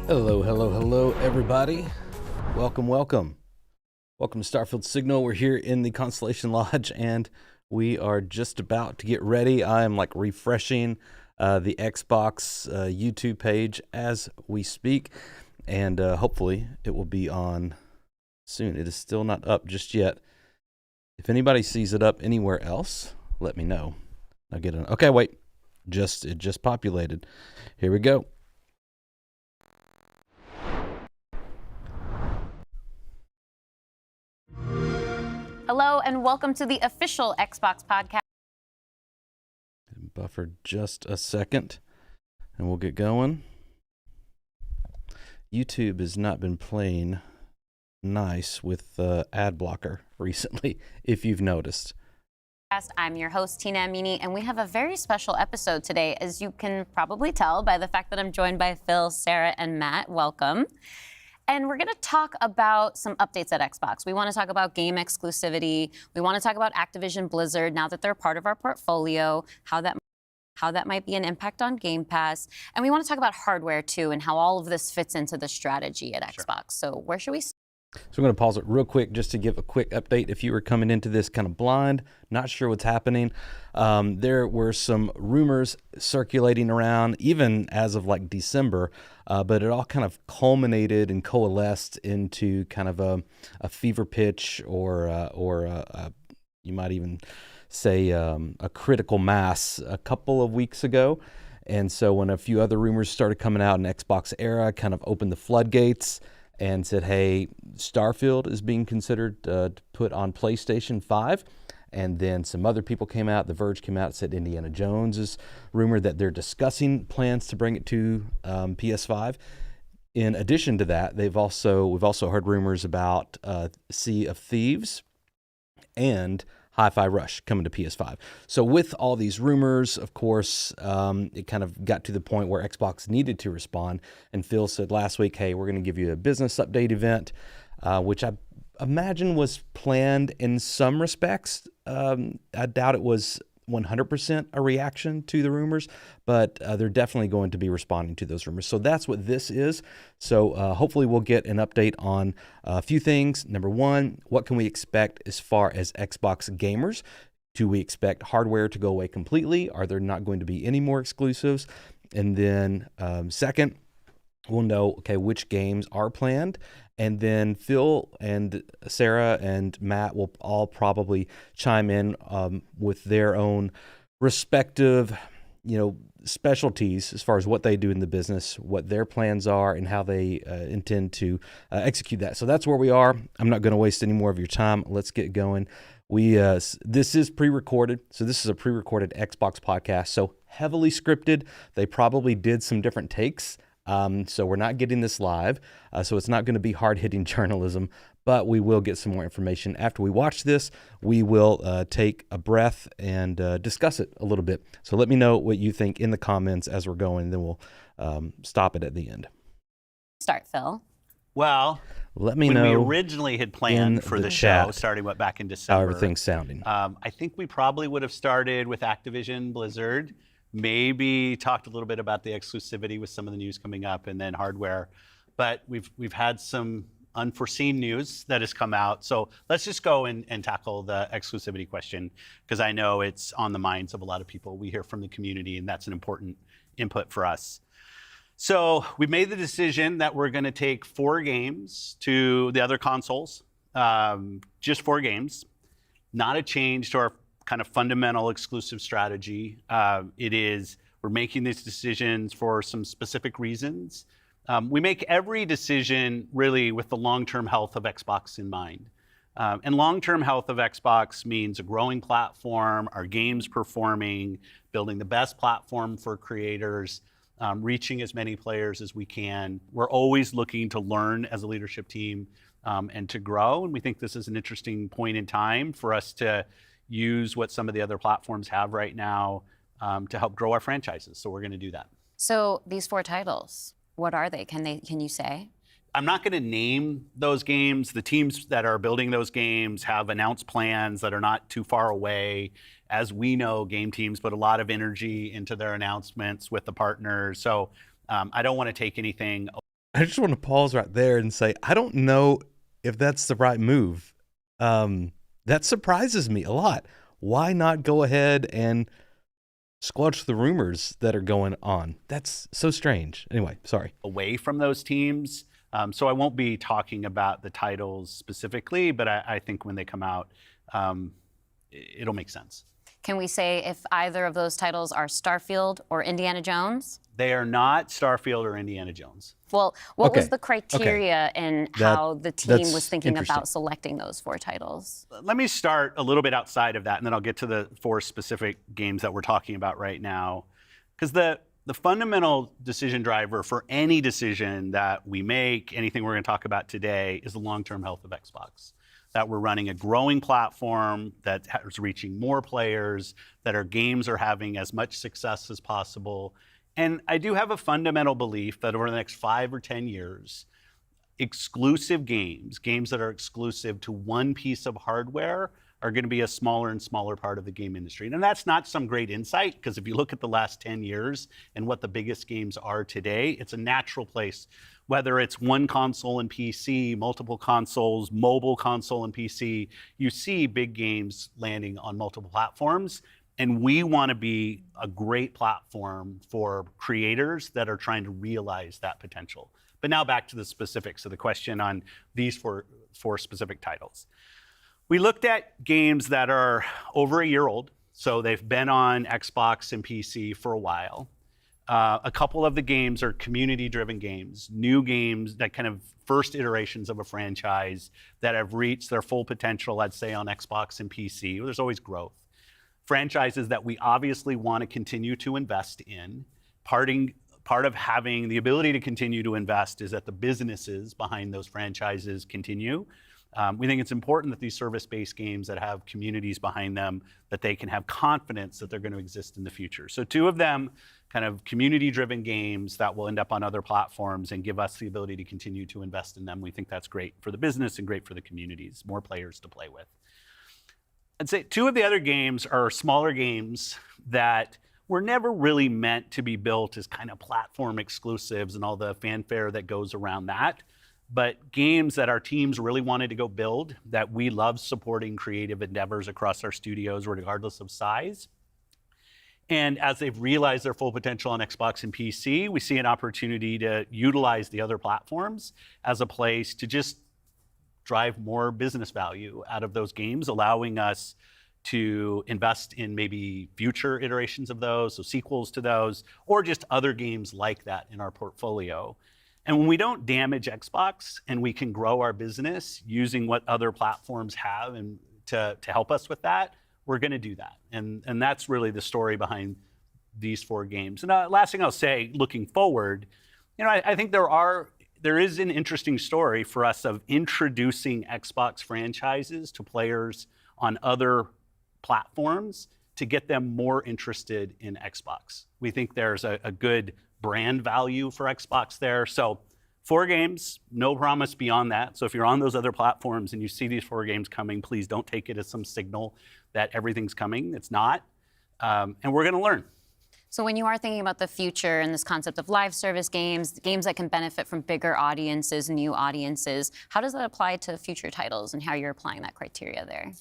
Hello, everybody. Welcome to Starfield Signal. We're here in the Constellation Lodge, and we are just about to get ready. I am refreshing the Xbox YouTube page as we speak, and hopefully it will be on soon. It is still not up just yet. If anybody sees it up anywhere else, let me know. I'll get it. Okay, wait. It just populated. Here we go. Hello and welcome to the official Xbox podcast. Buffer just a second and we'll get going. YouTube has not been playing nice with ad blocker recently, if you've noticed. I'm your host, Tina Amini, and we have a very special episode today, as you can probably tell by the fact that I'm joined by Phil, Sarah, and Matt. Welcome. And we're going to talk about some updates at Xbox. We want to talk about game exclusivity. We want to talk about Activision Blizzard now that they're part of our portfolio, how that might be an impact on Game Pass. And we want to talk about hardware too and how all of this fits into the strategy at Xbox. So where should we start? So I'm going to pause it real quick just to give a quick update. If you were coming into this kind of blind, not sure what's happening, there were some rumors circulating around, even as of December, but it all kind of culminated and coalesced into kind of a fever pitch or you might even say a critical mass a couple of weeks ago. And so when a few other rumors started coming out in Xbox era, kind of opened the floodgates and said, hey, Starfield is being considered to put on PlayStation 5. And then some other people came out. The Verge came out and said Indiana Jones is rumored that they're discussing plans to bring it to PS5. In addition to that, we've also heard rumors about Sea of Thieves and Hi-Fi Rush coming to PS5. So with all these rumors, of course, it kind of got to the point where Xbox needed to respond. And Phil said last week, hey, we're going to give you a business update event, which I imagine was planned in some respects. I doubt it was 100% a reaction to the rumors, but they're definitely going to be responding to those rumors. So that's what this is. So hopefully we'll get an update on a few things. Number one, what can we expect as far as Xbox gamers? Do we expect hardware to go away completely? Are there not going to be any more exclusives? And then second, we'll know, okay, which games are planned. And then Phil and Sarah and Matt will all probably chime in with their own respective, specialties as far as what they do in the business, what their plans are, and how they intend to execute that. So that's where we are. I'm not going to waste any more of your time. Let's get going. This is pre-recorded, so this is a pre-recorded Xbox podcast, so heavily scripted. They probably did some different takes. So we're not getting this live, so it's not going to be hard-hitting journalism, but we will get some more information. After we watch this, we will take a breath and discuss it a little bit. So let me know what you think in the comments as we're going, and then we'll stop it at the end. Start, Phil. Well, let me when know we originally had planned for the show, starting back in December, how everything's sounding. I think we probably would have started with Activision Blizzard, maybe talked a little bit about the exclusivity with some of the news coming up, and then hardware. But we've had some unforeseen news that has come out. So let's just go and tackle the exclusivity question, because I know it's on the minds of a lot of people. We hear from the community, and that's an important input for us. So we made the decision that we're going to take 4 games to the other consoles, just 4 games, not a change to our kind of fundamental exclusive strategy. We're making these decisions for some specific reasons. We make every decision really with the long-term health of Xbox in mind. And long-term health of Xbox means a growing platform, our games performing, building the best platform for creators, reaching as many players as we can. We're always looking to learn as a leadership team and to grow. And we think this is an interesting point in time for us to use what some of the other platforms have right now to help grow our franchises. So we're going to do that. So these 4 titles, what are they? Can you say? I'm not going to name those games. The teams that are building those games have announced plans that are not too far away. As we know, game teams put a lot of energy into their announcements with the partners. So I don't want to take anything. I just want to pause right there and say, I don't know if that's the right move. That surprises me a lot. Why not go ahead and squelch the rumors that are going on? That's so strange. Anyway, sorry. Away from those teams. So I won't be talking about the titles specifically, but I think when they come out, it'll make sense. Can we say if either of those titles are Starfield or Indiana Jones? They are not Starfield or Indiana Jones. Well, what was the criteria in how the team was thinking about selecting those 4 titles? Let me start a little bit outside of that, and then I'll get to the 4 specific games that we're talking about right now. Because the fundamental decision driver for any decision that we make, anything we're going to talk about today, is the long-term health of Xbox. That we're running a growing platform that is reaching more players, that our games are having as much success as possible. And I do have a fundamental belief that over the next 5 or 10 years, exclusive games that are exclusive to one piece of hardware, are going to be a smaller and smaller part of the game industry. And that's not some great insight, because if you look at the last 10 years and what the biggest games are today, it's a natural place. Whether it's one console and PC, multiple consoles, mobile console and PC, you see big games landing on multiple platforms. And we want to be a great platform for creators that are trying to realize that potential. But now back to the specifics of the question on these four specific titles. We looked at games that are over a year old, so they've been on Xbox and PC for a while. A couple of the games are community-driven games, new games that kind of first iterations of a franchise that have reached their full potential, I'd say, on Xbox and PC. There's always growth. Franchises that we obviously want to continue to invest in. Part of having the ability to continue to invest is that the businesses behind those franchises continue. We think it's important that these service-based games that have communities behind them, that they can have confidence that they're going to exist in the future. So 2 of them, kind of community-driven games that will end up on other platforms and give us the ability to continue to invest in them. We think that's great for the business and great for the communities, more players to play with. I'd say 2 of the other games are smaller games that were never really meant to be built as kind of platform exclusives and all the fanfare that goes around that. But games that our teams really wanted to go build, that we love supporting creative endeavors across our studios, regardless of size. And as they've realized their full potential on Xbox and PC, we see an opportunity to utilize the other platforms as a place to just drive more business value out of those games, allowing us to invest in maybe future iterations of those, so sequels to those, or just other games like that in our portfolio. And when we don't damage Xbox and we can grow our business using what other platforms have and to help us with that, we're going to do that. And that's really the story behind these 4 games. And last thing I'll say, looking forward, I think there is an interesting story for us of introducing Xbox franchises to players on other platforms to get them more interested in Xbox. We think there's a good brand value for Xbox there. So 4 games, no promise beyond that. So if you're on those other platforms and you see these 4 games coming, please don't take it as some signal that everything's coming. It's not. And we're going to learn. So when you are thinking about the future and this concept of live service games, games that can benefit from bigger audiences, new audiences, how does that apply to future titles and how you're applying that criteria there?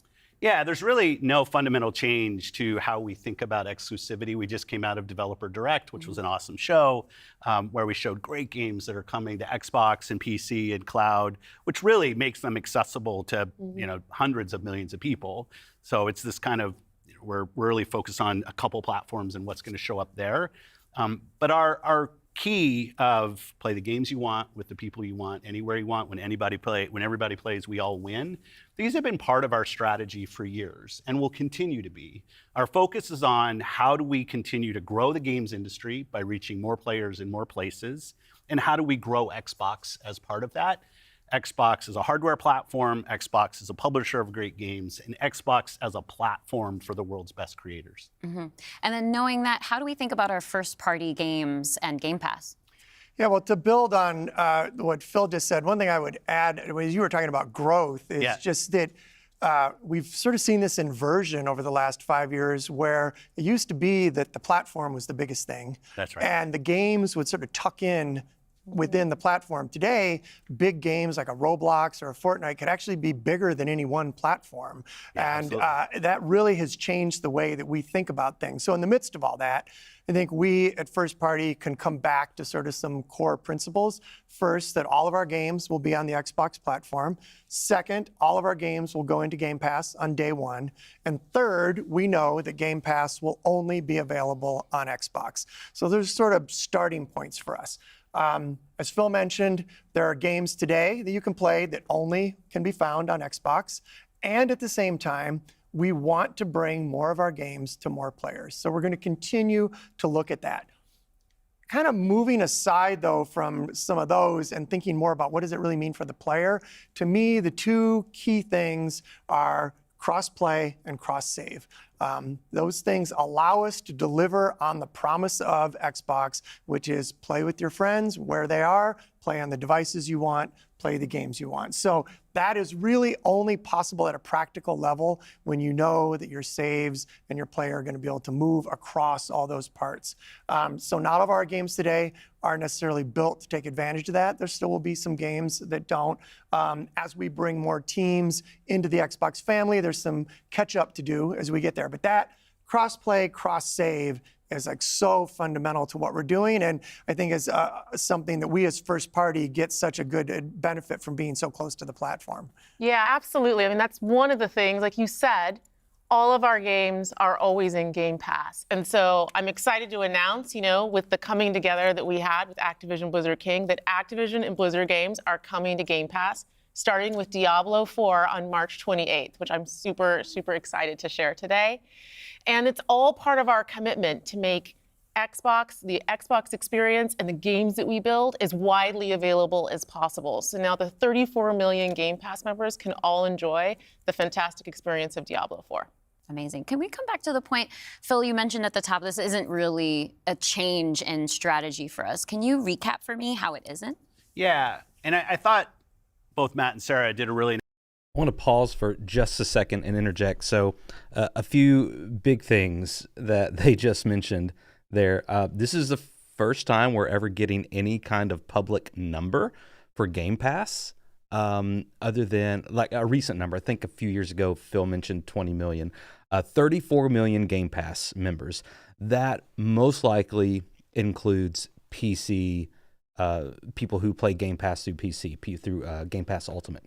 Yeah, there's really no fundamental change to how we think about exclusivity. We just came out of Developer Direct, which was an awesome show, where we showed great games that are coming to Xbox and PC and cloud, which really makes them accessible to hundreds of millions of people. So it's this kind of, we're really focused on a couple platforms and what's going to show up there. But our key of play the games you want with the people you want, anywhere you want, when everybody plays, we all win. These have been part of our strategy for years and will continue to be. Our focus is on how do we continue to grow the games industry by reaching more players in more places, and how do we grow Xbox as part of that. Xbox is a hardware platform, Xbox is a publisher of great games, and Xbox as a platform for the world's best creators. And then knowing that, how do we think about our first-party games and Game Pass? Yeah, well, to build on what Phil just said, one thing I would add, as you were talking about growth, is just that we've sort of seen this inversion over the last 5 years where it used to be that the platform was the biggest thing. That's right. And the games would sort of tuck in within the platform. Today, big games like a Roblox or a Fortnite could actually be bigger than any one platform. Yeah, and that really has changed the way that we think about things. So in the midst of all that, I think we at First Party can come back to sort of some core principles. First, that all of our games will be on the Xbox platform. Second, all of our games will go into Game Pass on day one. And third, we know that Game Pass will only be available on Xbox. So there's sort of starting points for us. As Phil mentioned, there are games today that you can play that only can be found on Xbox. And at the same time, we want to bring more of our games to more players. So we're going to continue to look at that. Kind of moving aside, though, from some of those and thinking more about what does it really mean for the player, to me, the two key things are cross-play and cross-save. Those things allow us to deliver on the promise of Xbox, which is play with your friends where they are, play on the devices you want, play the games you want. So that is really only possible at a practical level when you know that your saves and your player are going to be able to move across all those parts. So not all of our games today are necessarily built to take advantage of that. There still will be some games that don't. As we bring more teams into the Xbox family, there's some catch up to do as we get there. But that cross-play, cross-save is like so fundamental to what we're doing, and I think is something that we as First Party get such a good benefit from being so close to the platform. Yeah, absolutely. I mean, that's one of the things, like you said, all of our games are always in Game Pass. And so I'm excited to announce, with the coming together that we had with Activision Blizzard King, that Activision and Blizzard games are coming to Game Pass, starting with Diablo 4 on March 28th, which I'm super, super excited to share today. And it's all part of our commitment to make Xbox, the Xbox experience, and the games that we build as widely available as possible. So now the 34 million Game Pass members can all enjoy the fantastic experience of Diablo 4. Amazing. Can we come back to the point, Phil, you mentioned at the top, this isn't really a change in strategy for us. Can you recap for me how it isn't? Yeah, and I thought both Matt and Sarah did a really I want to pause for just a second and interject. So a few big things that they just mentioned there. This is the first time we're ever getting any kind of public number for Game Pass, other than like a recent number. I think a few years ago, Phil mentioned 20 million. 34 million Game Pass members. That most likely includes PC, people who play Game Pass through PC, through Game Pass Ultimate.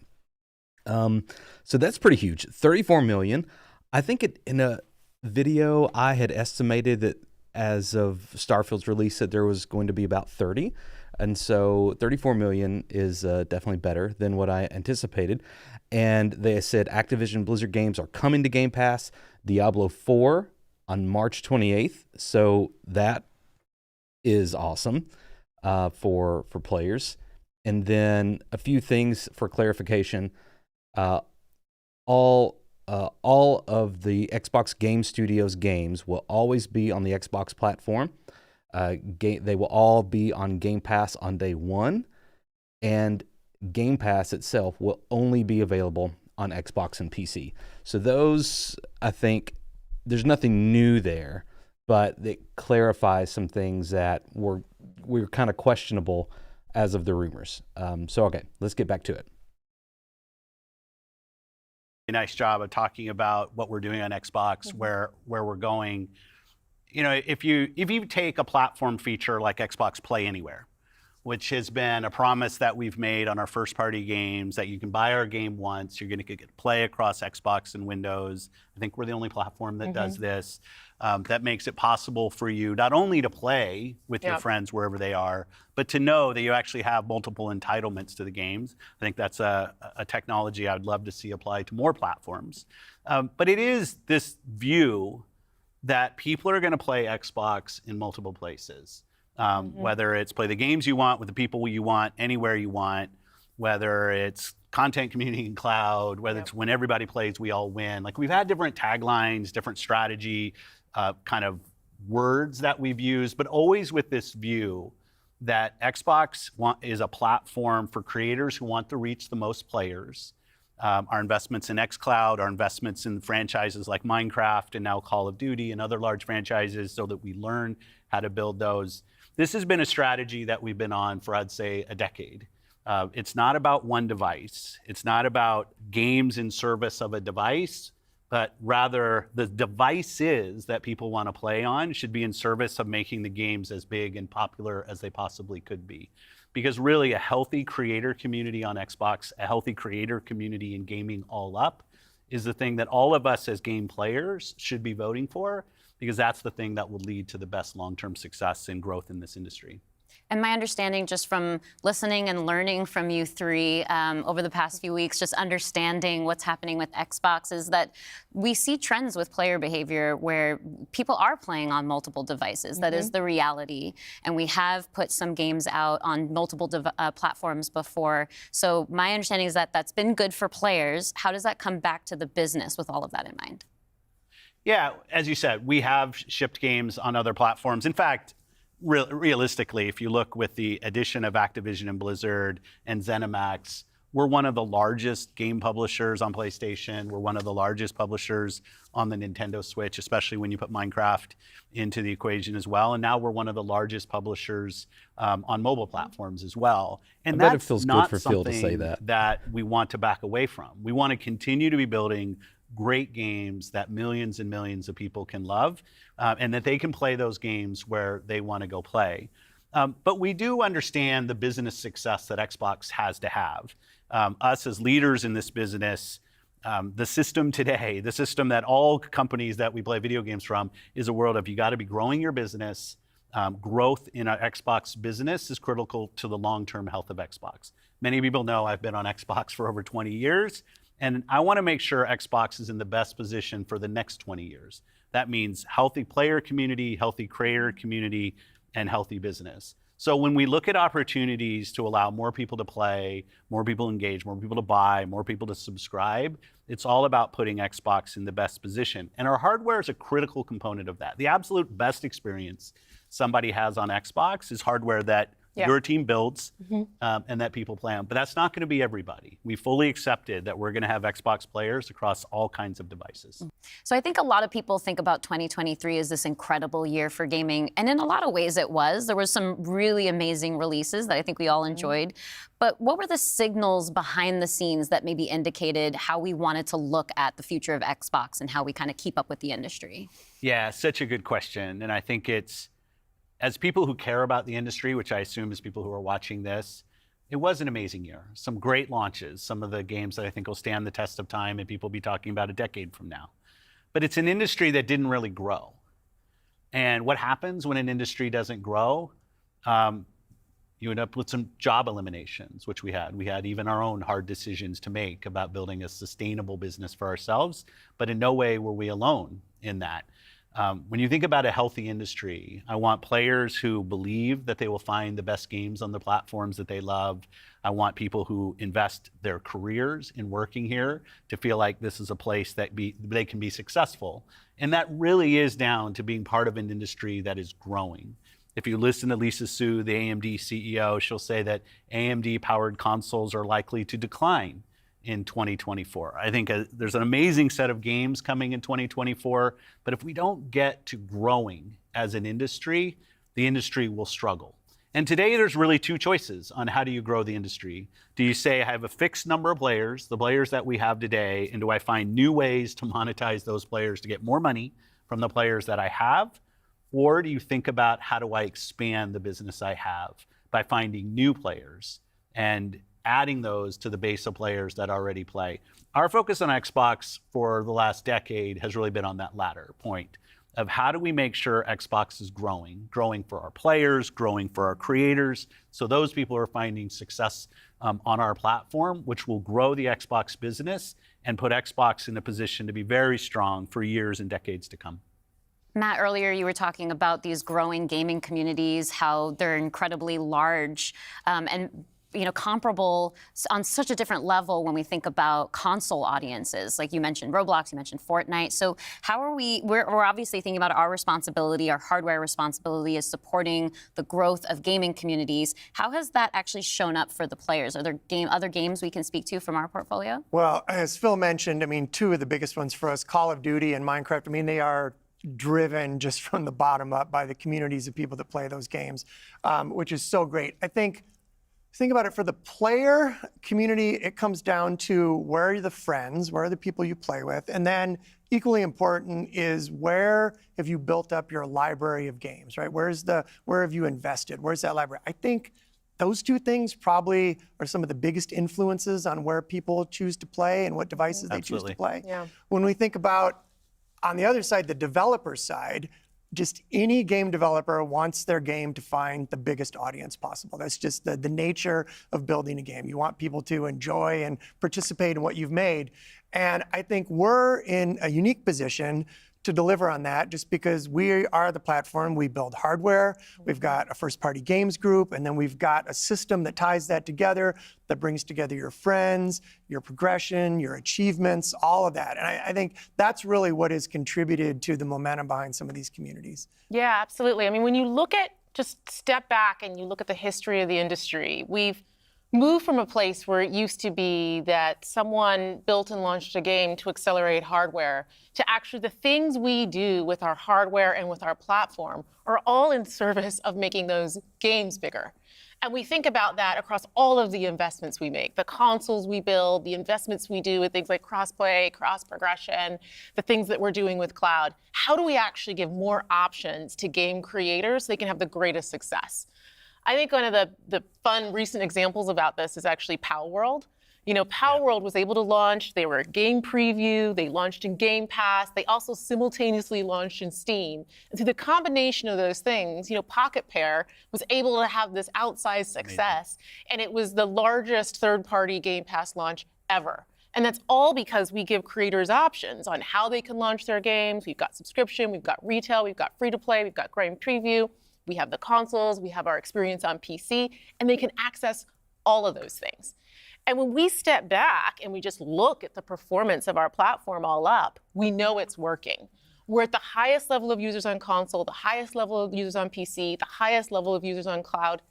So that's pretty huge. 34 million. I think in a video I had estimated that as of Starfield's release that there was going to be about 30. And so 34 million is definitely better than what I anticipated. And they said Activision Blizzard games are coming to Game Pass. Diablo 4 on March 28th. So that is awesome for players. And then a few things for clarification. All of the Xbox Game Studios games will always be on the Xbox platform. They will all be on Game Pass on day one, and Game Pass itself will only be available on Xbox and PC. So those, I think, there's nothing new there, but it clarifies some things that were kind of questionable as of the rumors. So okay, let's get back to it. A nice job of talking about what we're doing on Xbox, where we're going. If you take a platform feature like Xbox Play Anywhere, which has been a promise that we've made on our first-party games, that you can buy our game once, you're going to get to play across Xbox and Windows. I think we're the only platform that does this. That makes it possible for you not only to play with your friends wherever they are, but to know that you actually have multiple entitlements to the games. I think that's a technology I would love to see applied to more platforms. But it is this view that people are going to play Xbox in multiple places. Whether it's play the games you want with the people you want, anywhere you want, whether it's content, community, and cloud, whether it's when everybody plays, we all win. Like, we've had different taglines, different strategy, kind of words that we've used, but always with this view that Xbox is a platform for creators who want to reach the most players. Our investments in xCloud, our investments in franchises like Minecraft and now Call of Duty and other large franchises, so that we learn how to build those. This has been a strategy that we've been on for, I'd say, a decade. It's not about one device. It's not about games in service of a device, but rather the devices that people want to play on should be in service of making the games as big and popular as they possibly could be. Because really, a healthy creator community on Xbox, a healthy creator community in gaming all up, is the thing that all of us as game players should be voting for, because that's the thing that will lead to the best long-term success and growth in this industry. And my understanding, just from listening and learning from you three over the past few weeks, just understanding what's happening with Xbox, is that we see trends with player behavior where people are playing on multiple devices. That is the reality. And we have put some games out on multiple platforms before. So my understanding is that that's been good for players. How does that come back to the business with all of that in mind? Yeah, as you said, we have shipped games on other platforms. In fact, realistically, if you look with the addition of Activision and Blizzard and ZeniMax, we're one of the largest game publishers on PlayStation. We're one of the largest publishers on the Nintendo Switch, especially when you put Minecraft into the equation as well. And now we're one of the largest publishers on mobile platforms as well. And I bet that's it feels not good for Phil to say something that we want to back away from. We want to continue to be building great games that millions and millions of people can love, and that they can play those games where they want to go play. But we do understand the business success that Xbox has to have. Us as leaders in this business, the system today, the system that all companies that we play video games from, is a world of you got to be growing your business. Growth in our Xbox business is critical to the long-term health of Xbox. Many people know I've been on Xbox for over 20 years. And I want to make sure Xbox is in the best position for the next 20 years. That means healthy player community, healthy creator community, and healthy business. So when we look at opportunities to allow more people to play, more people engage, more people to buy, more people to subscribe, it's all about putting Xbox in the best position. And our hardware is a critical component of that. The absolute best experience somebody has on Xbox is hardware that your team builds and that people play on. But that's not going to be everybody. We fully accepted that we're going to have Xbox players across all kinds of devices. So I think a lot of people think about 2023 as this incredible year for gaming. And in a lot of ways it was. There were some really amazing releases that I think we all enjoyed. But what were the signals behind the scenes that maybe indicated how we wanted to look at the future of Xbox and how we kind of keep up with the industry? Yeah, such a good question. And I think it's, as people who care about the industry, which I assume is people who are watching this, it was an amazing year. Some great launches, some of the games that I think will stand the test of time and people will be talking about a decade from now. But it's an industry that didn't really grow. And what happens when an industry doesn't grow? You end up with some job eliminations, which we had. We had even our own hard decisions to make about building a sustainable business for ourselves, but in no way were we alone in that. When you think about a healthy industry, I want players who believe that they will find the best games on the platforms that they love. I want people who invest their careers in working here to feel like this is a place that they can be successful. And that really is down to being part of an industry that is growing. If you listen to Lisa Su, the AMD CEO, she'll say that AMD-powered consoles are likely to decline in 2024. I think there's an amazing set of games coming in 2024, but if we don't get to growing as an industry, the industry will struggle. And today there's really two choices on how do you grow the industry. Do you say I have a fixed number of players, the players that we have today, and do I find new ways to monetize those players to get more money from the players that I have? Or do you think about how do I expand the business I have by finding new players and adding those to the base of players that already play. Our focus on Xbox for the last decade has really been on that latter point of how do we make sure Xbox is growing for our players, growing for our creators, so those people are finding success on our platform, which will grow the Xbox business and put Xbox in a position to be very strong for years and decades to come. Matt, earlier you were talking about these growing gaming communities, how they're incredibly large, and comparable on such a different level when we think about console audiences. Like you mentioned Roblox, you mentioned Fortnite. So how are we're obviously thinking about our responsibility, our hardware responsibility is supporting the growth of gaming communities. How has that actually shown up for the players? Are there other games we can speak to from our portfolio? Well, as Phil mentioned, I mean, two of the biggest ones for us, Call of Duty and Minecraft, I mean, they are driven just from the bottom up by the communities of people that play those games, which is so great. I think about it, for the player community, it comes down to where are the friends, where are the people you play with, and then equally important is where have you built up your library of games, right? Where have you invested? Where's that library? I think those two things probably are some of the biggest influences on where people choose to play and what devices they choose to play. Yeah. When we think about, on the other side, the developer side, just any game developer wants their game to find the biggest audience possible. That's just the nature of building a game. You want people to enjoy and participate in what you've made. And I think we're in a unique position to deliver on that just because we are the platform. We build hardware, we've got a first-party games group, and then we've got a system that ties that together, that brings together your friends, your progression, your achievements, all of that. And I think that's really what has contributed to the momentum behind some of these communities. Yeah, absolutely. I mean, when you look at, just step back and you look at the history of the industry, we've moved from a place where it used to be that someone built and launched a game to accelerate hardware to actually the things we do with our hardware and with our platform are all in service of making those games bigger. And we think about that across all of the investments we make, the consoles we build, the investments we do with things like cross-play, cross-progression, the things that we're doing with cloud. How do we actually give more options to game creators so they can have the greatest success? I think one of the fun recent examples about this is actually Pow World. Pow World was able to launch, they were a game preview, they launched in Game Pass, they also simultaneously launched in Steam. And through the combination of those things, Pocket Pair was able to have this outsized success, and it was the largest third-party Game Pass launch ever. And that's all because we give creators options on how they can launch their games. We've got subscription, we've got retail, we've got free-to-play, we've got game preview. We have the consoles, we have our experience on PC, and they can access all of those things. And when we step back and we just look at the performance of our platform all up, we know it's working. We're at the highest level of users on console, the highest level of users on PC, the highest level of users on cloud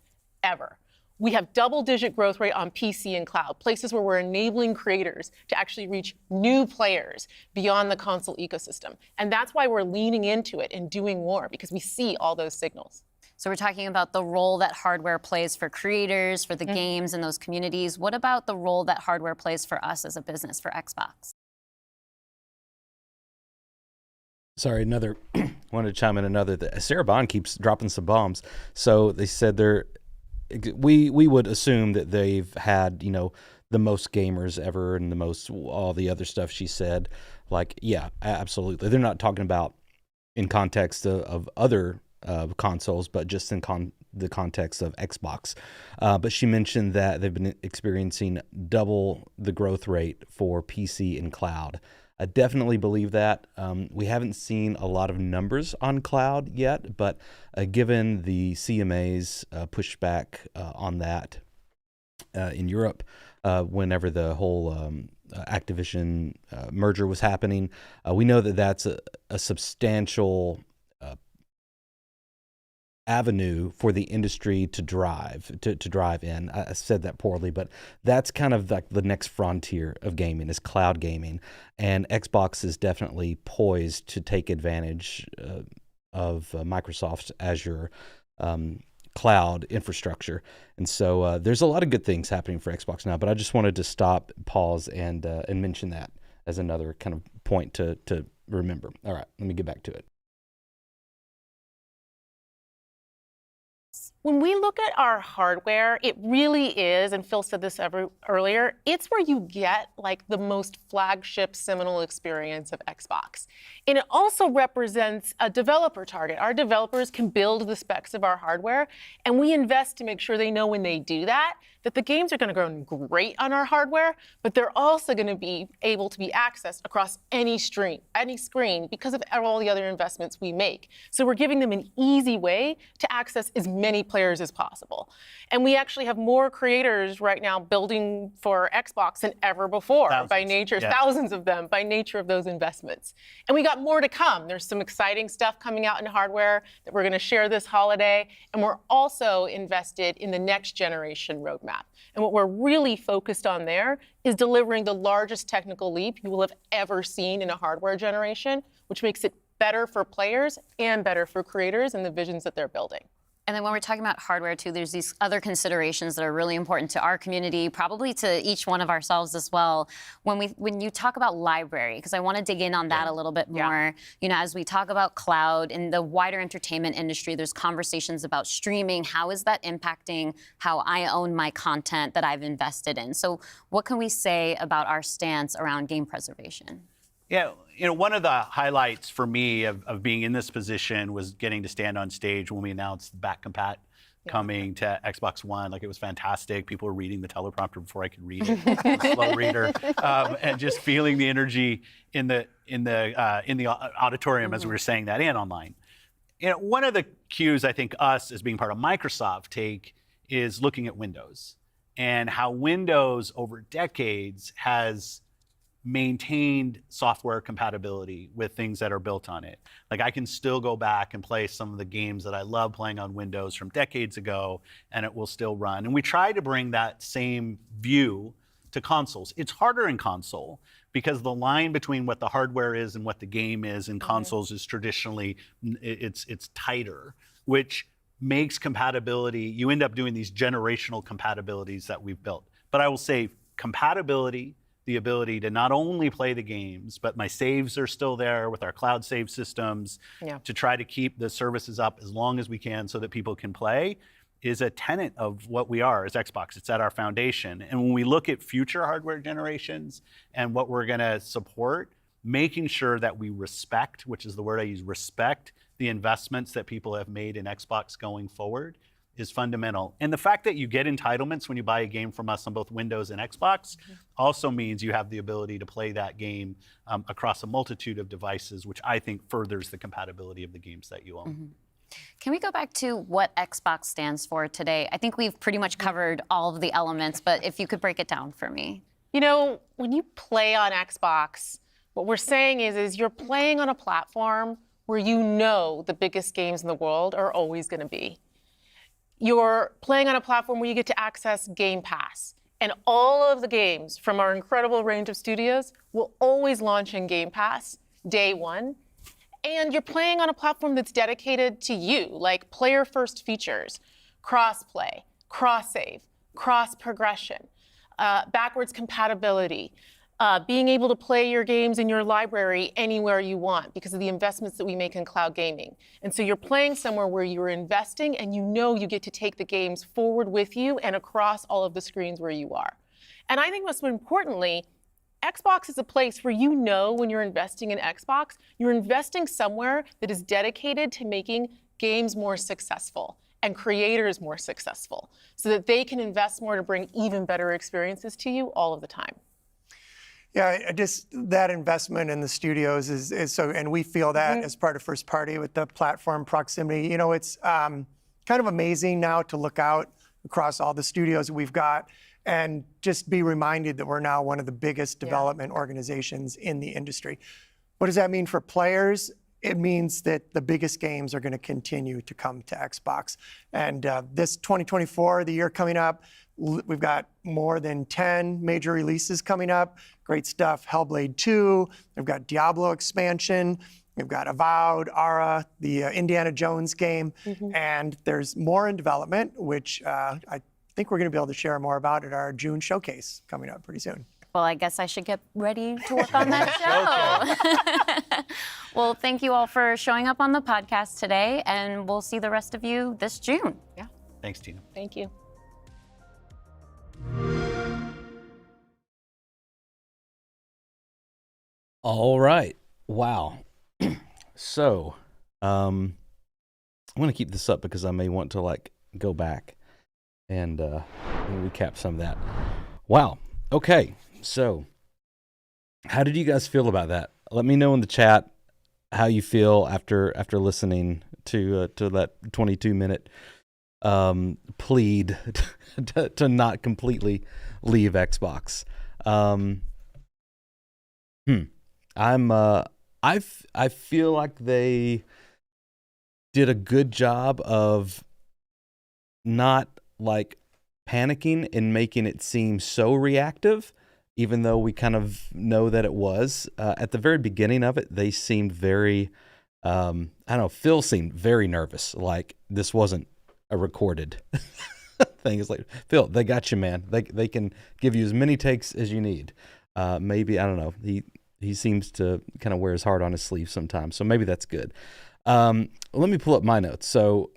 ever. We have double-digit growth rate on PC and cloud, places where we're enabling creators to actually reach new players beyond the console ecosystem. And that's why we're leaning into it and doing more, because we see all those signals. So we're talking about the role that hardware plays for creators, for the games and those communities. What about the role that hardware plays for us as a business, for Xbox? Sorry, wanted to chime in another. Sarah Bond keeps dropping some bombs. So they said we would assume that they've had, the most gamers ever and the most, all the other stuff she said. Like, yeah, absolutely. They're not talking about in context of other consoles, but just in the context of Xbox. But she mentioned that they've been experiencing double the growth rate for PC and cloud. I definitely believe that. We haven't seen a lot of numbers on cloud yet, but given the CMA's pushback on that in Europe, whenever the whole Activision merger was happening, we know that that's a substantial avenue for the industry to drive in. I said that poorly, but that's kind of like the next frontier of gaming is cloud gaming, and Xbox is definitely poised to take advantage of Microsoft's Azure cloud infrastructure. And so there's a lot of good things happening for Xbox now, but I just wanted to stop, pause, and mention that as another kind of point to remember. All right, let me get back to it. When we look at our hardware, it really is, and Phil said this earlier, it's where you get like the most flagship seminal experience of Xbox. And it also represents a developer target. Our developers can build the specs of our hardware, and we invest to make sure they know when they do that the games are going to run great on our hardware, but they're also going to be able to be accessed across any screen because of all the other investments we make. So we're giving them an easy way to access as many players as possible. And we actually have more creators right now building for Xbox than ever before by nature, thousands of them by nature of those investments. And we got more to come. There's some exciting stuff coming out in hardware that we're going to share this holiday. And we're also invested in the next generation roadmap. And what we're really focused on there is delivering the largest technical leap you will have ever seen in a hardware generation, which makes it better for players and better for creators and the visions that they're building. And then when we're talking about hardware too, there's these other considerations that are really important to our community, probably to each one of ourselves as well. When you talk about library, because I want to dig in on that a little bit more. You know, as we talk about cloud in the wider entertainment industry, there's conversations about streaming. How is that impacting how I own my content that I've invested in? So what can we say about our stance around game preservation? Yeah, you know, one of the highlights for me of being in this position was getting to stand on stage when we announced back compat coming to Xbox One. Like, it was fantastic. People were reading the teleprompter before I could read it. I'm a slow reader, and just feeling the energy in the auditorium as we were saying that and online. You know, one of the cues I think us as being part of Microsoft take is looking at Windows and how Windows over decades has maintained software compatibility with things that are built on it. Like, I can still go back and play some of the games that I love playing on Windows from decades ago, and it will still run. And we try to bring that same view to consoles. It's harder in console because the line between what the hardware is and what the game is in consoles is traditionally, it's tighter, which makes compatibility, you end up doing these generational compatibilities that we've built. But I will say compatibility, the ability to not only play the games, but my saves are still there with our cloud save systems to try to keep the services up as long as we can so that people can play, is a tenet of what we are as Xbox. It's at our foundation. And when we look at future hardware generations and what we're gonna support, making sure that we respect, which is the word I use, respect the investments that people have made in Xbox going forward is fundamental. And the fact that you get entitlements when you buy a game from us on both Windows and Xbox also means you have the ability to play that game across a multitude of devices, which I think furthers the compatibility of the games that you own. Can we go back to what Xbox stands for today? I think we've pretty much covered all of the elements, but if you could break it down for me. You know, when you play on Xbox, what we're saying is you're playing on a platform where you know the biggest games in the world are always going to be. You're playing on a platform where you get to access Game Pass. And all of the games from our incredible range of studios will always launch in Game Pass day one. And you're playing on a platform that's dedicated to you, like player-first features, cross-play, cross-save, cross-progression, backwards compatibility, being able to play your games in your library anywhere you want because of the investments that we make in cloud gaming. And so you're playing somewhere where you're investing and you know you get to take the games forward with you and across all of the screens where you are. And I think most importantly, Xbox is a place where you know when you're investing in Xbox, you're investing somewhere that is dedicated to making games more successful and creators more successful so that they can invest more to bring even better experiences to you all of the time. Yeah, just that investment in the studios is so, and we feel that as part of first party with the platform proximity. You know, it's kind of amazing now to look out across all the studios we've got and just be reminded that we're now one of the biggest development organizations in the industry. What does that mean for players? It means that the biggest games are going to continue to come to Xbox. And this 2024, the year coming up, we've got more than 10 major releases coming up. Great stuff, Hellblade 2, we've got Diablo expansion, we've got Avowed, Ara, the Indiana Jones game, and there's more in development, which I think we're gonna be able to share more about at our June showcase coming up pretty soon. Well, I guess I should get ready to work on that show. Well, thank you all for showing up on the podcast today, and we'll see the rest of you this June. Yeah. Thanks, Tina. Thank you. All right. Wow. So, I'm going to keep this up because I may want to like go back and recap some of that. Wow. Okay. So, how did you guys feel about that? Let me know in the chat how you feel after listening to that 22-minute plead to not completely leave Xbox. I feel like they did a good job of not like panicking and making it seem so reactive, even though we kind of know that it was. At the very beginning of it, they seemed very, I don't know, Phil seemed very nervous, like this wasn't a recorded thing. It's like, Phil, they got you, man. They can give you as many takes as you need. Maybe, I don't know, he seems to kind of wear his heart on his sleeve sometimes, so maybe that's good. Let me pull up my notes. So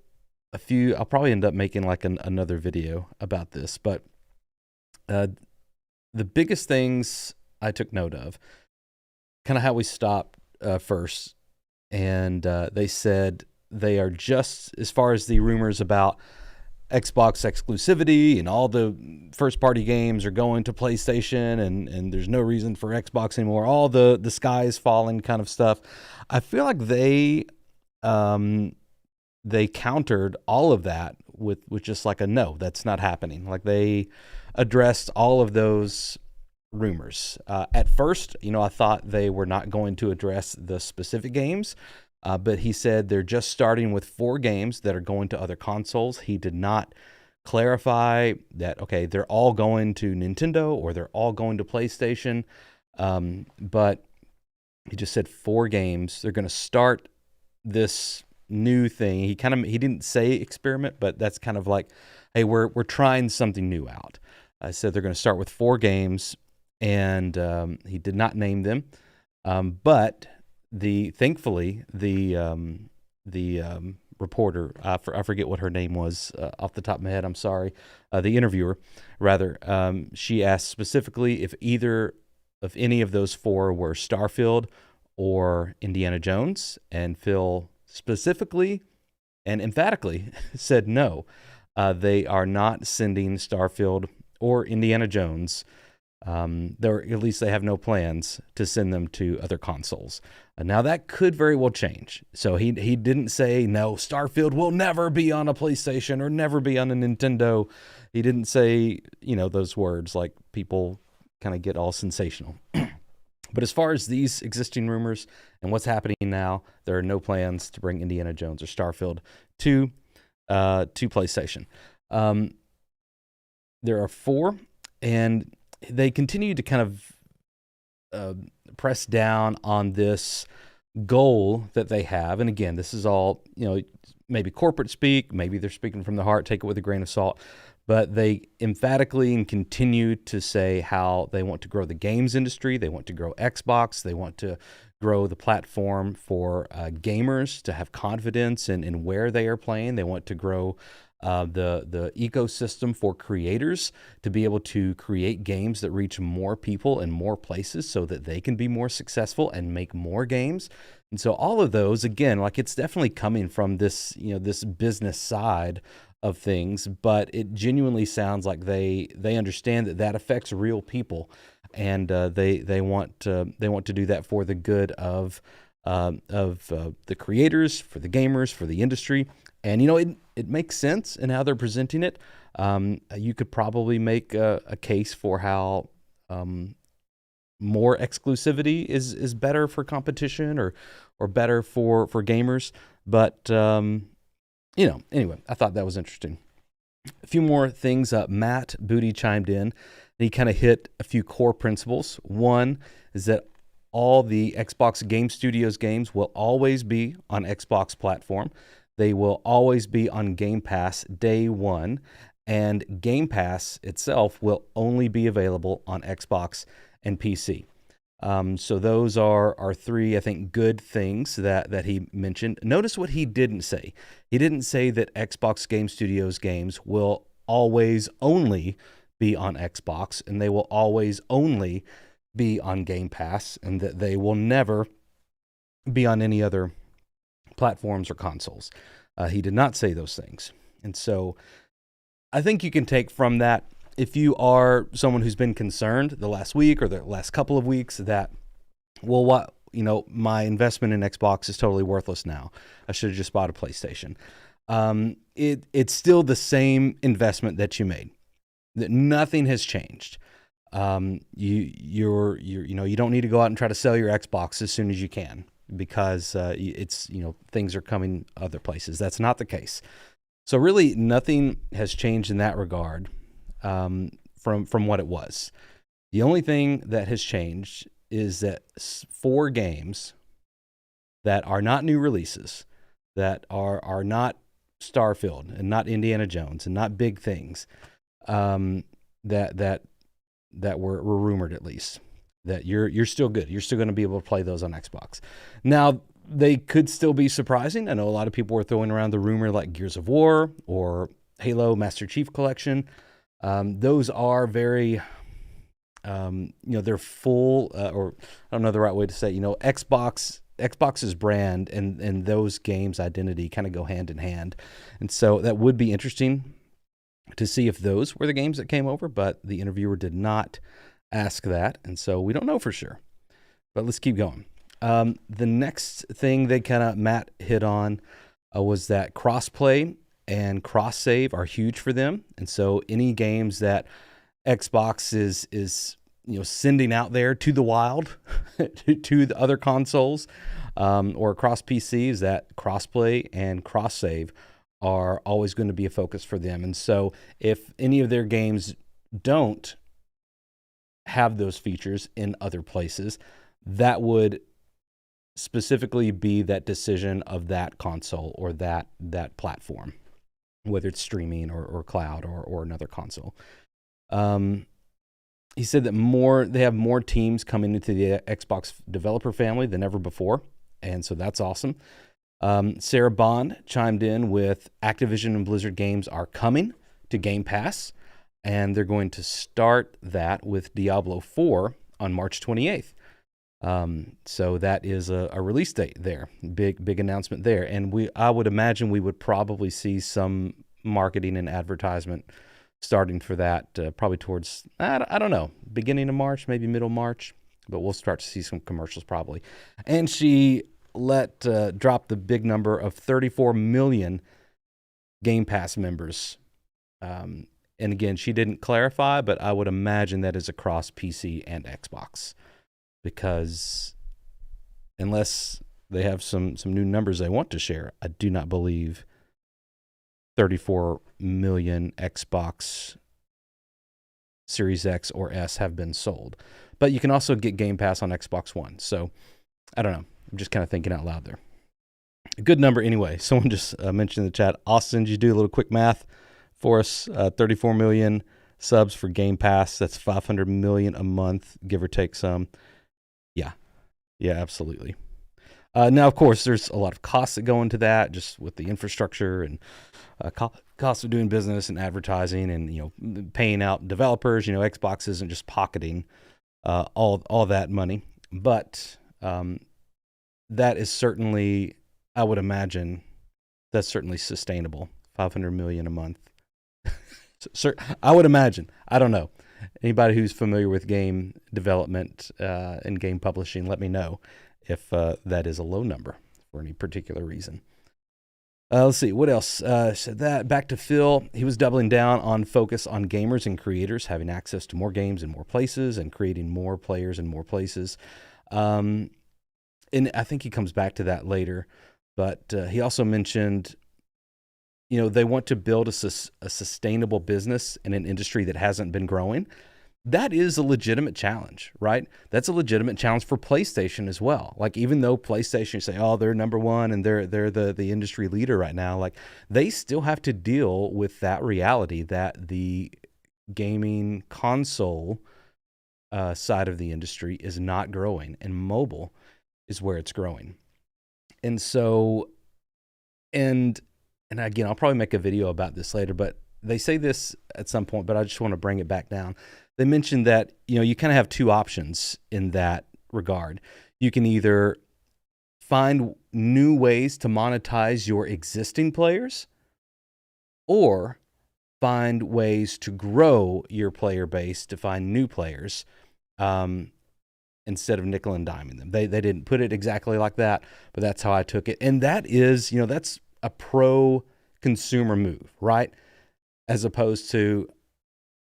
I'll probably end up making like another video about this, but the biggest things I took note of, kind of how we stopped first, and they said they are just, as far as the rumors about Xbox exclusivity and all the first-party games are going to PlayStation, and there's no reason for Xbox anymore, all the sky is falling kind of stuff. I feel like they countered all of that with just like a no, that's not happening. Like they addressed all of those rumors. At first, I thought they were not going to address the specific games, but he said they're just starting with 4 games that are going to other consoles. He did not clarify that, okay, they're all going to Nintendo or they're all going to PlayStation, but he just said 4 games. They're going to start this new thing. He didn't say experiment, but that's kind of like, hey, we're trying something new out. I said they're going to start with 4 games, and he did not name them, but thankfully the reporter, I forget what her name was off the top of my head, I'm sorry, the interviewer rather, she asked specifically if any of those 4 were Starfield or Indiana Jones, and Phil specifically and emphatically said no, they are not sending Starfield or Indiana Jones. At least they have no plans to send them to other consoles. Now that could very well change. So he didn't say no, Starfield will never be on a PlayStation or never be on a Nintendo. He didn't say, those words like people kind of get all sensational. But as far as these existing rumors and what's happening now, there are no plans to bring Indiana Jones or Starfield to PlayStation. There are 4, and they continue to kind of press down on this goal that they have. And again, this is all, maybe corporate speak, maybe they're speaking from the heart, take it with a grain of salt. But they emphatically and continue to say how they want to grow the games industry, they want to grow Xbox, they want to grow the platform for gamers to have confidence in where they are playing. They want to grow the ecosystem for creators to be able to create games that reach more people in more places so that they can be more successful and make more games. And so all of those, again, like it's definitely coming from this, this business side of things, but it genuinely sounds like they understand that affects real people, and they want to do that for the good of the creators, for the gamers, for the industry. And it makes sense in how they're presenting it. You could probably make a case for how more exclusivity is better for competition or better for gamers, but anyway, I thought that was interesting. A few more things. Matt Booty chimed in, and he kind of hit a few core principles. One is that all the Xbox Game Studios games will always be on Xbox platform. They will always be on Game Pass day one, and Game Pass itself will only be available on Xbox and PC. So those are three, I think, good things that he mentioned. Notice what he didn't say. He didn't say that Xbox Game Studios games will always only be on Xbox, and they will always only be on Game Pass, and that they will never be on any other platforms or consoles. He did not say those things. And so I think you can take from that, if you are someone who's been concerned the last week or the last couple of weeks that, well, what, my investment in Xbox is totally worthless now. I should have just bought a PlayStation. It's still the same investment that you made. That nothing has changed. You don't need to go out and try to sell your Xbox as soon as you can, because it's things are coming other places. That's not the case. So really, nothing has changed in that regard from what it was. The only thing that has changed is that 4 games that are not new releases, that are not Starfield and not Indiana Jones and not big things, that were rumored, at least, that you're still good. You're still going to be able to play those on Xbox. Now, they could still be surprising. I know a lot of people were throwing around the rumor like Gears of War or Halo Master Chief Collection. Those are very, they're full, or I don't know the right way to say, Xbox's brand and those games' identity kind of go hand in hand. And so that would be interesting to see if those were the games that came over, but the interviewer did not ask that. And so we don't know for sure, but let's keep going. The next thing Matt hit on was that crossplay and cross save are huge for them. And so any games that Xbox is sending out there to the wild, to the other consoles, or across PCs, that crossplay and cross save are always going to be a focus for them. And so if any of their games don't have those features in other places, that would specifically be that decision of that console or that platform, whether it's streaming or cloud or another console. He said that they have more teams coming into the Xbox developer family than ever before, and so that's awesome. Sarah Bond chimed in with Activision and Blizzard games are coming to Game Pass, and they're going to start that with Diablo 4 on March 28th. So that is a release date there, big announcement there. And I would imagine we would probably see some marketing and advertisement starting for that probably towards, I don't know, beginning of March, maybe middle March, but we'll start to see some commercials probably. And she drop the big number of 34 million Game Pass members. And again, she didn't clarify, but I would imagine that is across PC and Xbox, because unless they have some new numbers they want to share, I do not believe 34 million Xbox Series X or S have been sold. But you can also get Game Pass on Xbox One. So I don't know. I'm just kind of thinking out loud there. A good number anyway. Someone just mentioned in the chat, Austin, did you do a little quick math for us? 34 million subs for Game Pass. That's 500 million a month, give or take some. Yeah, absolutely. Now, of course, there's a lot of costs that go into that, just with the infrastructure and cost of doing business and advertising and paying out developers. Xbox isn't just pocketing all that money, but that is certainly, I would imagine, that's certainly sustainable. 500 million a month. I would imagine. I don't know. Anybody who's familiar with game development and game publishing, let me know if that is a low number for any particular reason. Let's see, what else? Said that. Back to Phil. He was doubling down on focus on gamers and creators having access to more games in more places and creating more players in more places. And I think he comes back to that later. But he also mentioned, they want to build a sustainable business in an industry that hasn't been growing. That is a legitimate challenge, right? That's a legitimate challenge for PlayStation as well. Like, even though PlayStation say, oh, they're number one and they're the industry leader right now, like, they still have to deal with that reality that the gaming console side of the industry is not growing, and mobile is where it's growing. And so, and again, I'll probably make a video about this later, but they say this at some point, but I just want to bring it back down. They mentioned that, you kind of have two options in that regard. You can either find new ways to monetize your existing players, or find ways to grow your player base to find new players, instead of nickel and diming them. They didn't put it exactly like that, but that's how I took it. And that is, that's a pro-consumer move, right? As opposed to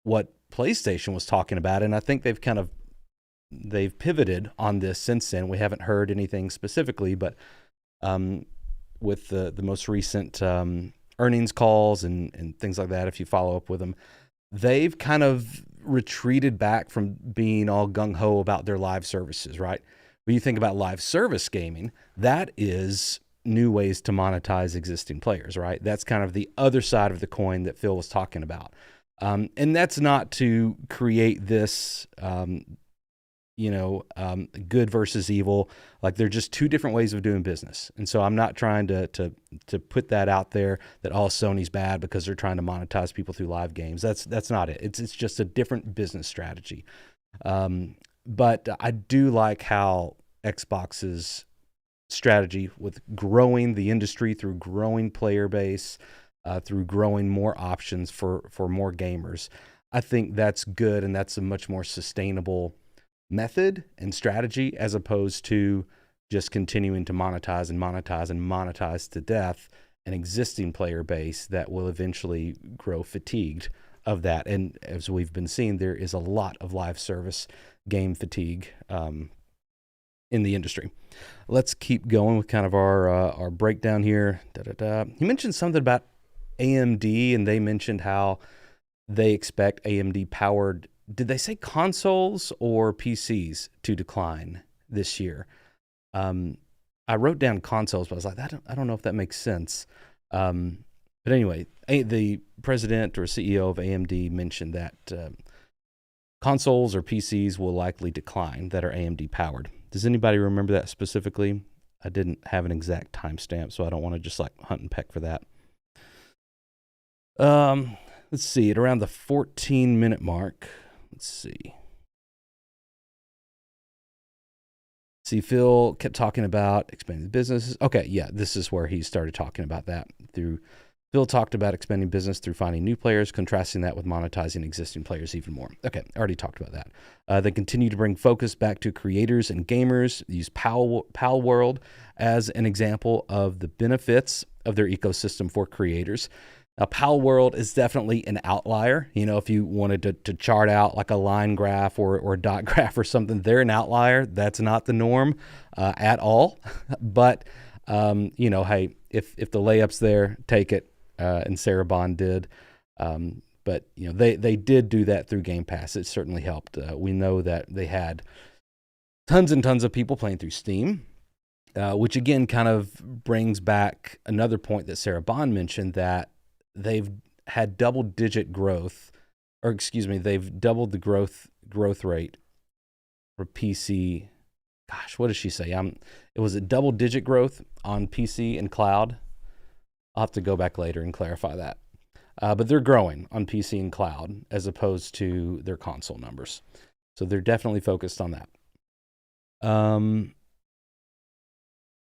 what PlayStation was talking about. And I think they've pivoted on this since then. We haven't heard anything specifically, but with the most recent earnings calls and things like that, if you follow up with them, they've kind of retreated back from being all gung-ho about their live services, right? When you think about live service gaming, that is new ways to monetize existing players, right? That's kind of the other side of the coin that Phil was talking about. And that's not to create this, good versus evil. Like, they're just two different ways of doing business. And so I'm not trying to put that out there that all Sony's bad because they're trying to monetize people through live games. That's not it. It's just a different business strategy. But I do like how Xbox's strategy with growing the industry through growing player base, through growing more options for more gamers. I think that's good, and that's a much more sustainable method and strategy, as opposed to just continuing to monetize and monetize and monetize to death an existing player base that will eventually grow fatigued of that. And as we've been seeing, there is a lot of live service game fatigue in the industry. Let's keep going with kind of our breakdown here. You mentioned something about AMD, and they mentioned how they expect AMD powered, did they say consoles or PCs to decline this year? I wrote down consoles, but I was like, I don't know if that makes sense. But anyway, the president or CEO of AMD mentioned that consoles or PCs will likely decline that are AMD powered. Does anybody remember that specifically? I didn't have an exact timestamp, so I don't want to just hunt and peck for that. Let's see, at around the 14-minute mark. Let's see. See, Phil kept talking about expanding the business. Okay, yeah, this is where he started talking about that. Phil talked about expanding business through finding new players, contrasting that with monetizing existing players even more. Okay, I already talked about that. They continue to bring focus back to creators and gamers. Use Pal World as an example of the benefits of their ecosystem for creators. Now, Pal World is definitely an outlier. If you wanted to chart out like a line graph or a dot graph or something, they're an outlier. That's not the norm at all. But, hey, if the layup's there, take it. And Sarah Bond did. But, they did do that through Game Pass. It certainly helped. We know that they had tons and tons of people playing through Steam, which again kind of brings back another point that Sarah Bond mentioned, that they've had double-digit growth, they've doubled the growth rate for PC. Gosh, what did she say? It was a double-digit growth on PC and cloud. I'll have to go back later and clarify that. But they're growing on PC and cloud as opposed to their console numbers. So they're definitely focused on that.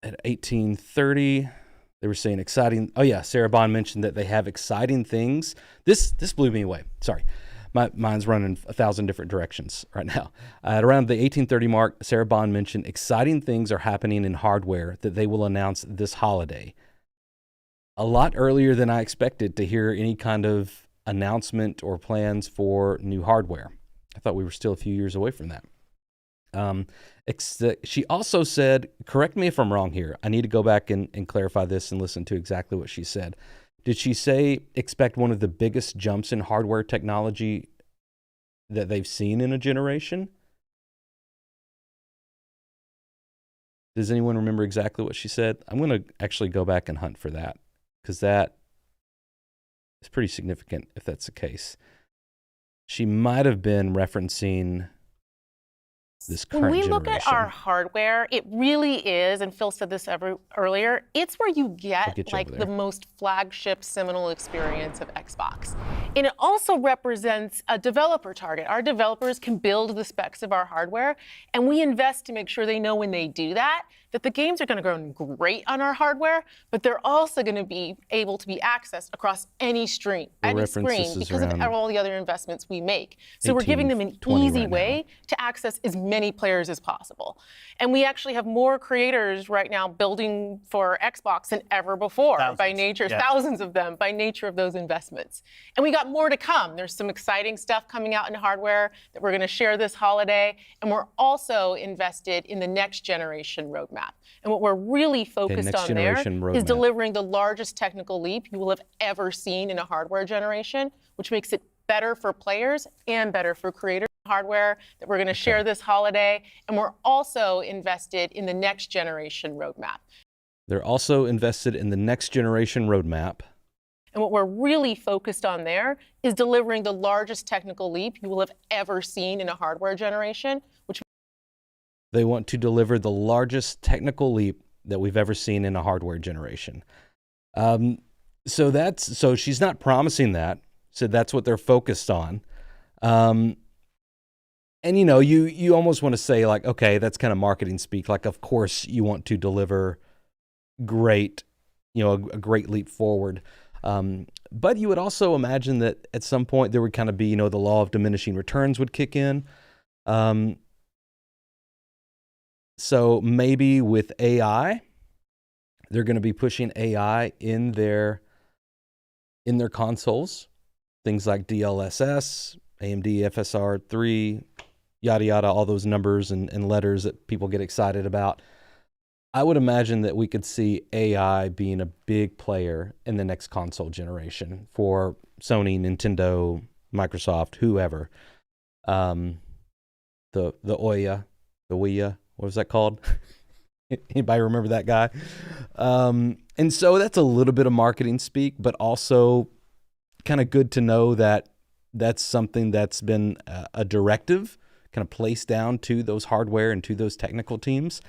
At 18:30... they were saying exciting. Oh yeah, Sarah Bond mentioned that they have exciting things. This blew me away. Sorry, my mind's running 1,000 different directions right now. At around the 18:30 mark, Sarah Bond mentioned exciting things are happening in hardware that they will announce this holiday. A lot earlier than I expected to hear any kind of announcement or plans for new hardware. I thought we were still a few years away from that. She also said, correct me if I'm wrong here, I need to go back and clarify this and listen to exactly what she said. Did she say expect one of the biggest jumps in hardware technology that they've seen in a generation? Does anyone remember exactly what she said? I'm going to actually go back and hunt for that, because that is pretty significant if that's the case. She might have been referencing this When current we generation? look at our hardware, it really is, and Phil said this earlier, it's where you get get you like over the there. most flagship seminal experience of Xbox. And it also represents a developer target. Our developers can build the specs of our hardware, and we invest to make sure they know when they do that, that the games are going to run great on our hardware, but they're also going to be able to be accessed across any screen, any screen, because of all the other investments we make. So we're giving them an 18, easy right way to access as many players as possible. And we actually have more creators right now building for Xbox than ever before by nature, thousands of them by nature of those investments. And we got more to come. There's some exciting stuff coming out in hardware that we're going to share this holiday. And we're also invested in the next generation roadmap. And what we're really focused on there is delivering the largest technical leap you will have ever seen in a hardware generation, which makes it better for players and better for creators. Hardware that we're going to share this holiday. And we're also invested in the next generation roadmap. They're also invested in the next generation roadmap. And what we're really focused on there is delivering the largest technical leap you will have ever seen in a hardware generation, which they want to deliver the largest technical leap that we've ever seen in a hardware generation. So she's not promising that. So that's what they're focused on. And you know, you almost want to say like, okay, that's kind of marketing speak. Like, of course you want to deliver great, you know, a great leap forward. But you would also imagine that at some point there would kind of be, you know, the law of diminishing returns would kick in. So maybe with AI, they're going to be pushing AI in their consoles, things like DLSS, AMD FSR 3, yada yada, all those numbers and letters that people get excited about. I would imagine that we could see AI being a big player in the next console generation for Sony, Nintendo, Microsoft, whoever. The Ouya, the Ouya, what was that called? Anybody remember that guy? And so that's a little bit of marketing speak, but also kind of good to know that that's something that's been a directive kind of placed down to those hardware and to those technical teams.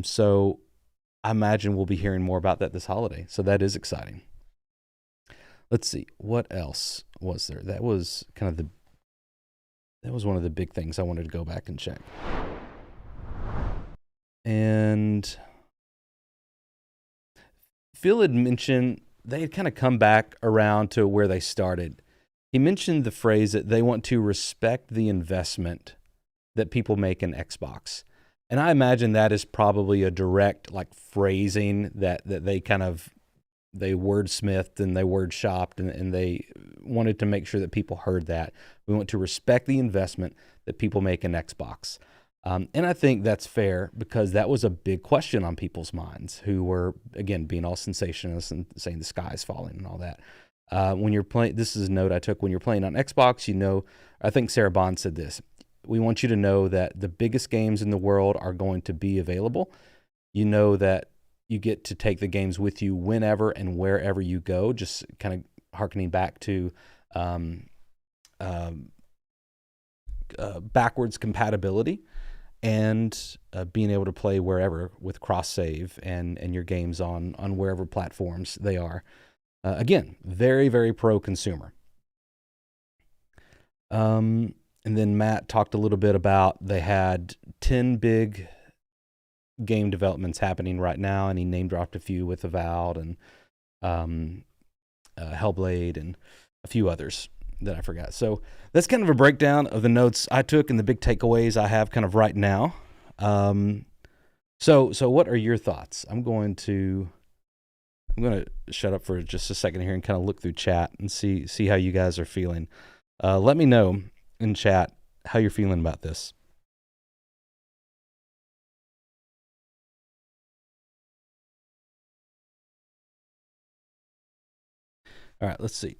So I imagine we'll be hearing more about that this holiday. So that is exciting. Let's see, what else was there? That was one of the big things I wanted to go back and check. And Phil had mentioned they had kind of come back around to where they started. He mentioned the phrase that they want to respect the investment that people make in Xbox. And I imagine that is probably a direct like phrasing that they kind of, they wordsmithed and they word shopped and they wanted to make sure that people heard that. We want to respect the investment that people make in Xbox. And I think that's fair because that was a big question on people's minds who were, again, being all sensationalist and saying the sky is falling and all that. When you're playing, this is a note I took, when you're playing on Xbox, you know, I think Sarah Bond said this, we want you to know that the biggest games in the world are going to be available. You know that you get to take the games with you whenever and wherever you go, just kind of hearkening back to backwards compatibility and being able to play wherever with cross save and your games on wherever platforms they are. Again, very, very pro consumer. And then Matt talked a little bit about they had 10 big game developments happening right now, and he name dropped a few with Avowed and Hellblade and a few others that I forgot. So that's kind of a breakdown of the notes I took and the big takeaways I have kind of right now. So what are your thoughts? I'm going to shut up for just a second here and kind of look through chat and see how you guys are feeling. Let me know in chat how you're feeling about this. All right, let's see.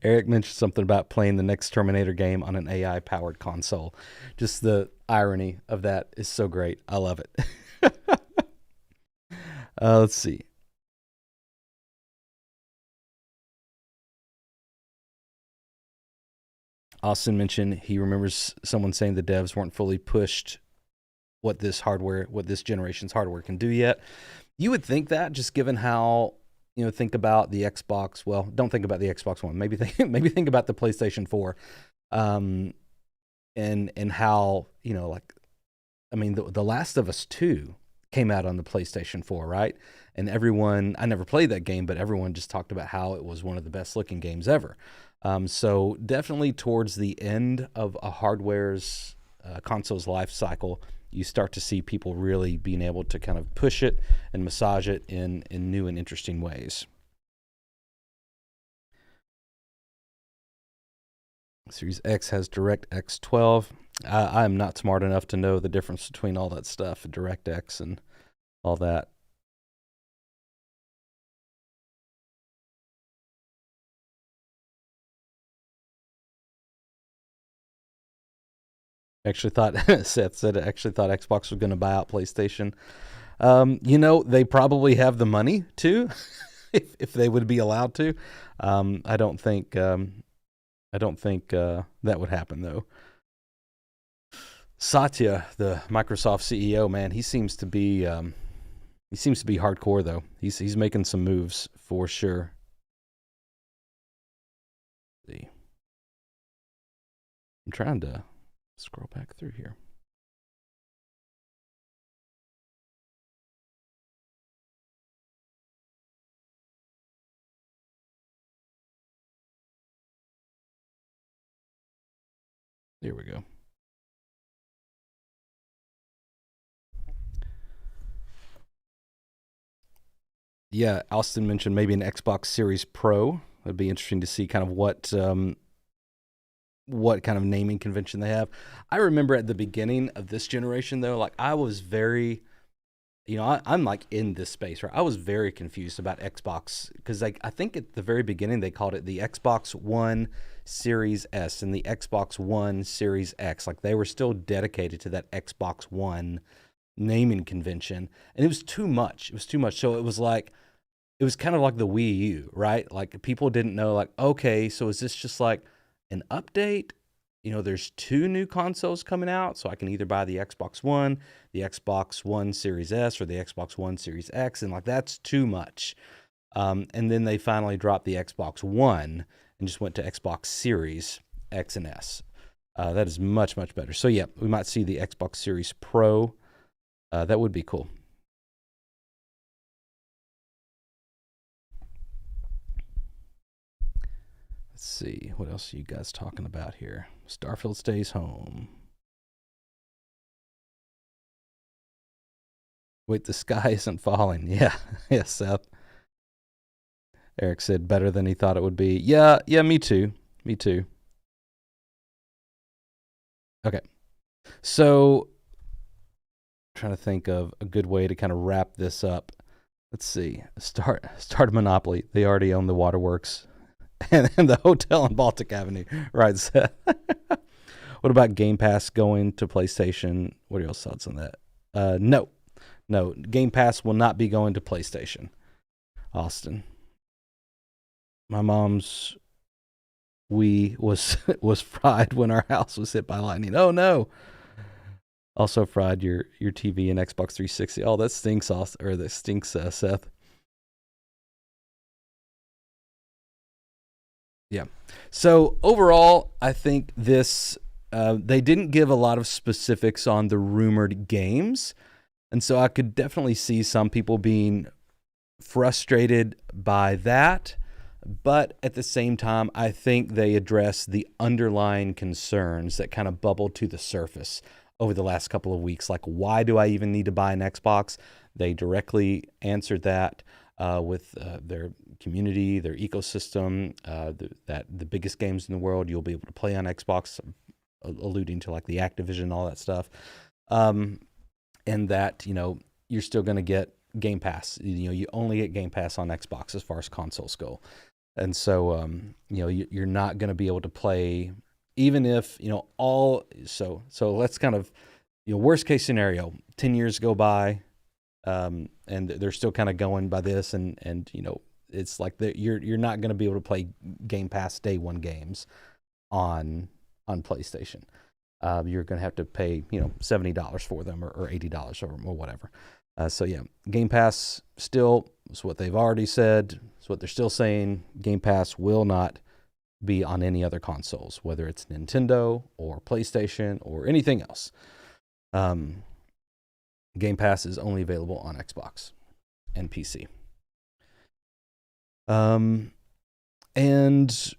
Eric mentioned something about playing the next Terminator game on an AI-powered console. Just the irony of that is so great. I love it. Let's see. Austin mentioned he remembers someone saying the devs weren't fully pushed what this generation's hardware can do yet. You would think that, just given how, think about the Xbox. Well, don't think about the Xbox One. Maybe think about the PlayStation 4, and how, The Last of Us 2 came out on the PlayStation 4, right? And everyone, I never played that game, but everyone just talked about how it was one of the best looking games ever. So definitely towards the end of a hardware's console's life cycle, you start to see people really being able to kind of push it and massage it in new and interesting ways. Series X has DirectX 12. I'm not smart enough to know the difference between all that stuff, DirectX and all that. Seth said Xbox was going to buy out PlayStation. They probably have the money to, if they would be allowed to. I don't think that would happen though. Satya, the Microsoft CEO, man, he seems to be hardcore though. He's making some moves for sure. Let's see, I'm trying to scroll back through here. There we go. Yeah, Austin mentioned maybe an Xbox Series Pro. It'd be interesting to see kind of what kind of naming convention they have. I remember at the beginning of this generation, though, like I was very, I'm like in this space, right? I was very confused about Xbox because I think at the very beginning they called it the Xbox One Series S and the Xbox One Series X. Like they were still dedicated to that Xbox One naming convention, and it was too much. So it was kind of like the Wii U, right? Like people didn't know, like, okay, so is this just like an update? There's two new consoles coming out, so I can either buy the Xbox One, the Xbox One Series S, or the Xbox One Series X, and like that's too much. And then they finally dropped the Xbox One and just went to Xbox Series X and S. That is much, much better. So yeah, we might see the Xbox Series Pro. That would be cool. Let's see, what else are you guys talking about here? Starfield stays home. Wait, the sky isn't falling. Yeah, Seth. Eric said better than he thought it would be. Yeah, me too. Okay, so I'm trying to think of a good way to kind of wrap this up. Let's see. Start Monopoly. They already own the waterworks and the hotel on Baltic Avenue. Right, Seth? What about Game Pass going to PlayStation? What are your thoughts on that? No. Game Pass will not be going to PlayStation. Austin. My mom's Wii was fried when our house was hit by lightning. Oh no. Also fried your TV and Xbox 360. Oh, that stinks, Seth. Yeah. So overall, I think this they didn't give a lot of specifics on the rumored games, and so I could definitely see some people being frustrated by that. But at the same time, I think they address the underlying concerns that kind of bubbled to the surface over the last couple of weeks. Like, why do I even need to buy an Xbox? They directly answered that with their community, their ecosystem, that the biggest games in the world you'll be able to play on Xbox, alluding to like the Activision, all that stuff. And that, you're still going to get Game Pass. You only get Game Pass on Xbox as far as consoles go. And so, you're not going to be able to play, even if, so let's kind of, worst case scenario, 10 years go by, and they're still kind of going by this, and it's like you're not going to be able to play Game Pass day one games on on PlayStation. You're going to have to pay, $70 for them or $80 or whatever. So yeah, Game Pass still is what they've already said. It's what they're still saying. Game Pass will not be on any other consoles, whether it's Nintendo or PlayStation or anything else. Game Pass is only available on Xbox and PC. And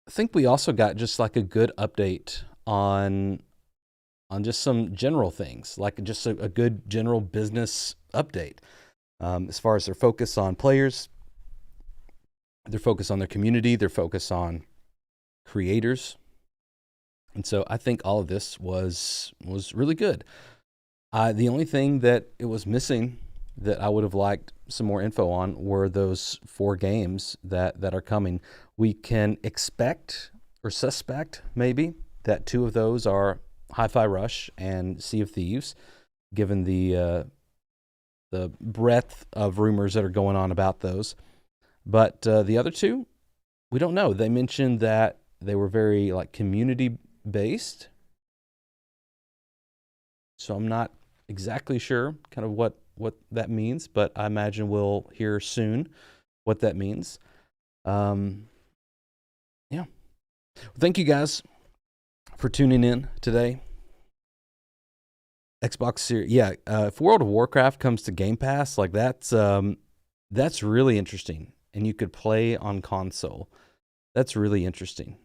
I think we also got just like a good update on just some general things, like just a good general business update. As far as their focus on players, their focus on their community, their focus on creators. And so I think all of this was really good. The only thing that it was missing that I would have liked some more info on were those 4 games that are coming. We can expect or suspect maybe that 2 of those are Hi-Fi Rush and Sea of Thieves, given the breadth of rumors that are going on about those. But the other 2, we don't know. They mentioned that they were very like community based. So I'm not exactly sure kind of what that means, but I imagine we'll hear soon what that means. Yeah. Thank you guys for tuning in today. Xbox Series, yeah. If World of Warcraft comes to Game Pass, like that's really interesting, and you could play on console. That's really interesting.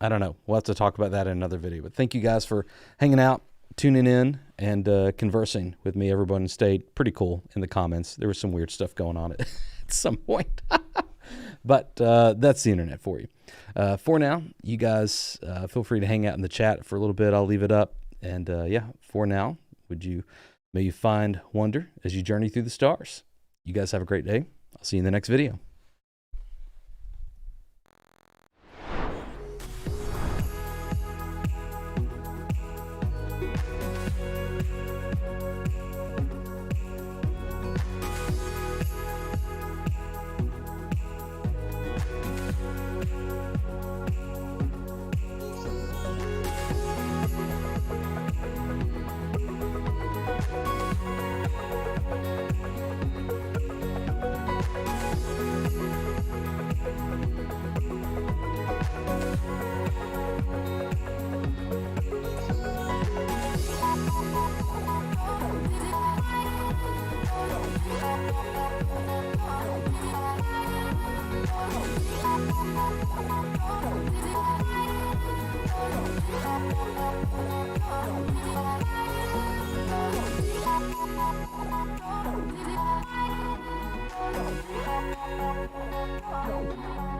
I don't know. We'll have to talk about that in another video. But thank you guys for hanging out, tuning in, and conversing with me. Everyone stayed pretty cool in the comments. There was some weird stuff going on at some point. But that's the internet for you. For now, you guys feel free to hang out in the chat for a little bit. I'll leave it up. And yeah, for now, may you find wonder as you journey through the stars. You guys have a great day. I'll see you in the next video. Oh,